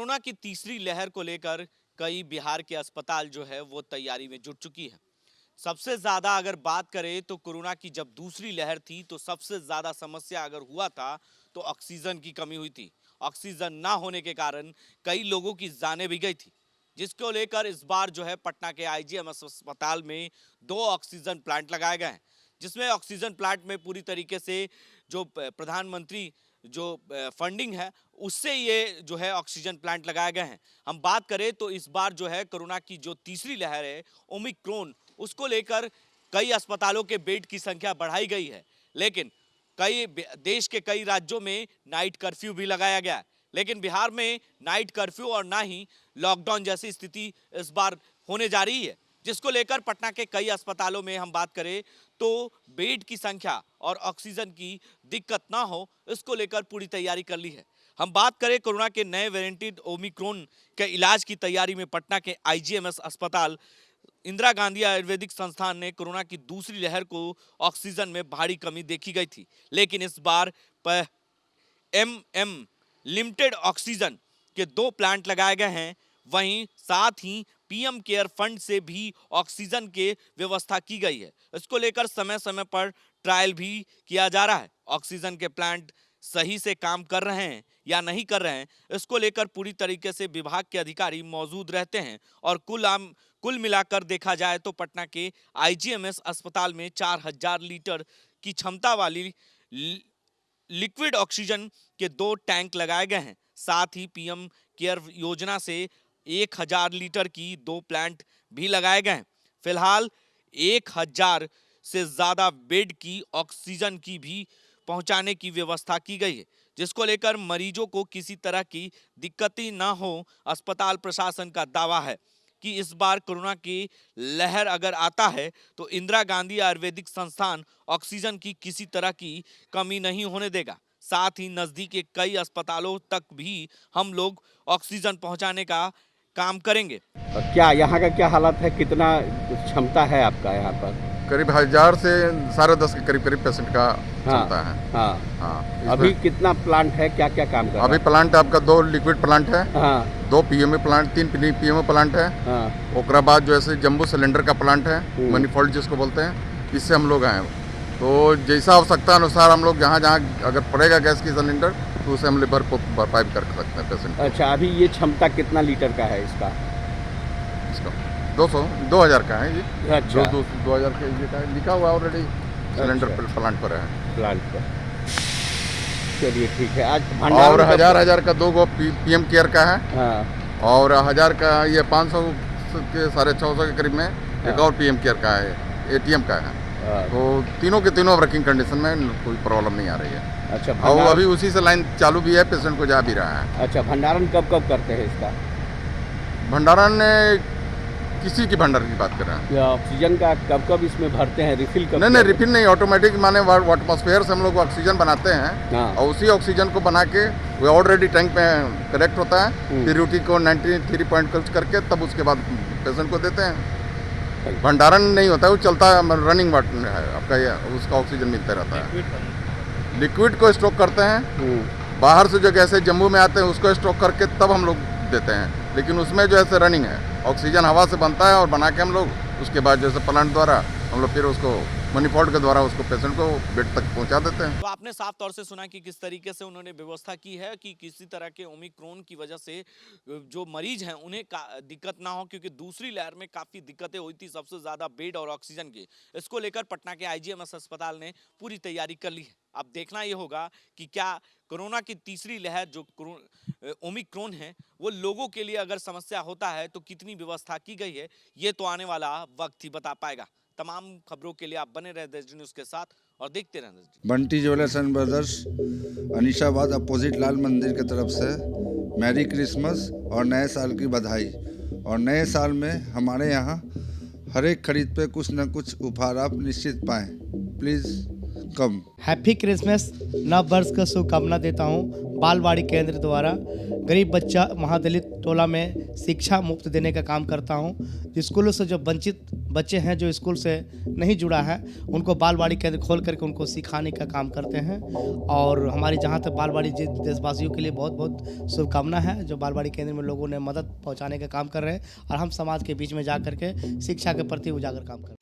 Corona की तीसरी लहर को लेकर कई बिहार के अस्पताल जो है वो तैयारी में जुट चुकी है। सबसे ज्यादा अगर बात करें तो कोरोना की जब दूसरी लहर थी तो सबसे ज्यादा समस्या अगर हुआ था तो ऑक्सीजन की कमी हुई थी। ऑक्सीजन ना होने के कारण कई लोगों की जानें भी गई थी, जिसको लेकर इस बार जो है पटना के आईजीएमएस अस्पताल में 2 ऑक्सीजन प्लांट लगाए गए हैं, जिसमें ऑक्सीजन प्लांट में पूरी तरीके से जो प्रधानमंत्री जो फंडिंग है उससे ये जो है ऑक्सीजन प्लांट लगाए गए हैं। हम बात करें तो इस बार जो है कोरोना की जो तीसरी लहर है ओमिक्रॉन, उसको लेकर कई अस्पतालों के बेड की संख्या बढ़ाई गई है, लेकिन कई देश के कई राज्यों में नाइट कर्फ्यू भी लगाया गया है। लेकिन बिहार में नाइट कर्फ्यू और ना ही लॉकडाउन जैसी स्थिति इस बार होने जा रही है, जिसको लेकर पटना के कई अस्पतालों में हम बात करें तो बेड की संख्या और ऑक्सीजन की दिक्कत ना हो, इसको लेकर पूरी तैयारी कर ली है। हम बात करें कोरोना के नए वेरिएंट ओमिक्रॉन के इलाज की तैयारी में पटना के आईजीएमएस अस्पताल इंदिरा गांधी आयुर्वेदिक संस्थान ने कोरोना की दूसरी लहर को ऑक्सीजन में भारी कमी देखी गई थी, लेकिन इस बार एमएम लिमिटेड ऑक्सीजन के 2 प्लांट लगाए गए हैं। वहीं साथ ही पीएम केयर फंड से भी ऑक्सीजन के व्यवस्था की गई है। इसको लेकर समय समय पर ट्रायल भी किया जा रहा है। ऑक्सीजन के प्लांट सही से काम कर रहे हैं या नहीं कर रहे हैं, इसको लेकर पूरी तरीके से विभाग के अधिकारी मौजूद रहते हैं। और कुल मिलाकर देखा जाए तो पटना के आईजीएमएस अस्पताल में 4000 लीटर की क्षमता वाली लिक्विड ऑक्सीजन के 2 टैंक लगाए गए हैं। साथ ही पीएम केयर योजना से 1000 लीटर की 2 प्लांट भी लगाए गए हैं। फिलहाल 1000 से ज्यादा बेड की ऑक्सीजन की भी पहुंचाने की व्यवस्था की गई है, जिसको लेकर मरीजों को किसी तरह की दिक्कतें ना हो। अस्पताल प्रशासन का दावा है कि इस बार कोरोना की लहर अगर आता है तो इंदिरा गांधी आयुर्वेदिक संस्थान ऑक्सीजन की किसी तरह की कमी नहीं होने देगा। साथ ही नजदीक के कई अस्पतालों तक भी हम लोग ऑक्सीजन पहुंचाने का काम करेंगे। क्या यहाँ का क्या हालत है, कितना क्षमता है आपका यहाँ पर? करीब 1000 से 10.5 के करीब पेशेंट का क्षमता है। हाँ हाँ, अभी कितना प्लांट है, क्या क्या काम कर रहा है? अभी प्लांट आपका 2 लिक्विड प्लांट है, हाँ 2 पीएमए प्लांट, 3 पीएमए प्लांट है। हाँ ओकरा बाद जो है जम्बो सिलेंडर का प्लांट है, मनीफोल्ड जिसको बोलते हैं, इससे हम लोग आए। तो जैसा आवश्यकता अनुसार हम लोग जहाँ जहाँ अगर पड़ेगा गैस की सिलेंडर तो उसे हम लेबर को भरपाई कर सकते हैं पेशेंट। अच्छा, अभी ये क्षमता कितना लीटर का है इसका? 2000 का है ये। अच्छा 2000 का ये का लिखा हुआ ऑलरेडी सिलेंडर प्लांट पर है। प्लांट पर, चलिए ठीक है। आज और 1000 का 2 पीएम केयर का है। हाँ और 1000 का ये 500 के 650 के करीब में एक और पीएम केयर का है, एटीएम का है। तो तीनों के तीनों वर्किंग कंडीशन में कोई प्रॉब्लम नहीं आ रही है। अच्छा, और अभी उसी से लाइन चालू भी है, पेशेंट को जा भी रहा है। अच्छा, भंडारण कब कब करते हैं इसका? भंडारण किसी की भंडार की बात कर रहे हैं? या ऑक्सीजन का कब कब इसमें भरते हैं, रिफिल कब? नहीं, रिफिल नहीं, ऑटोमेटिक माने एटमॉस्फेयर से हम लोग ऑक्सीजन बनाते हैं। हाँ। और उसी ऑक्सीजन को बना के वो ऑलरेडी टैंक में कलेक्ट होता है, फिर ड्यूटी को 93 पॉइंट कल्च करके तब उसके बाद पेशेंट को देते हैं। भंडारण नहीं होता है, वो चलता है, रनिंग वाटर है आपका, ये उसका ऑक्सीजन मिलता रहता है। लिक्विड को स्टॉक करते हैं, बाहर से जो गैसें जम्मू में आते हैं उसको स्टॉक करके तब हम लोग देते हैं। लेकिन उसमें जो है रनिंग है, ऑक्सीजन हवा से बनता है और बना के हम लोग उसके बाद जैसे प्लांट द्वारा हम लोग फिर उसको मनीफोल्ड के द्वारा उसको पेशेंट को बेड तक पहुंचा देते हैं। तो आपने साफ तौर से सुना कि किस तरीके से उन्होंने व्यवस्था की है कि किसी तरह के ओमिक्रॉन की वजह से जो मरीज हैं उन्हें दिक्कत ना हो, क्योंकि दूसरी लहर में काफी दिक्कतें हुई थी, सबसे ज्यादा बेड और ऑक्सीजन की। इसको लेकर पटना के आईजीएमएस अस्पताल ने पूरी तैयारी कर ली है। अब देखना ये होगा कि क्या कोरोना की तीसरी लहर जो ओमिक्रॉन है वो लोगों के लिए अगर समस्या होता है तो कितनी व्यवस्था की गई है, ये तो आने वाला वक्त ही बता पाएगा। तमाम खबरों के लिए आप बने रहे देश न्यूज के साथ और देखते रहना। Bunty jewellers and brothers, Anishabad opposite Lal Mandir की तरफ से मैरी क्रिसमस और नए साल की बधाई। और नए साल में हमारे यहाँ हर एक खरीद पे कुछ न कुछ उपहार आप निश्चित पाएँ। Please come. हैप्पी क्रिसमस, नव वर्ष का शुभकामना देता हूँ। बालवाड़ी केंद्र द्वारा गरीब बच्चा महादलित टोला में शिक्षा मुफ्त देने का काम करता हूँ। स्कूलों से जो वंचित बच्चे हैं जो स्कूल से नहीं जुड़ा है उनको बालवाड़ी केंद्र खोल करके उनको सिखाने का काम करते हैं। और हमारी जहाँ तक बालवाड़ी देशवासियों के लिए बहुत बहुत शुभकामना है जो बालवाड़ी केंद्र में लोगों ने मदद पहुँचाने का काम कर रहे हैं और हम समाज के बीच में जा करके शिक्षा के प्रति उजागर काम कर रहे हैं।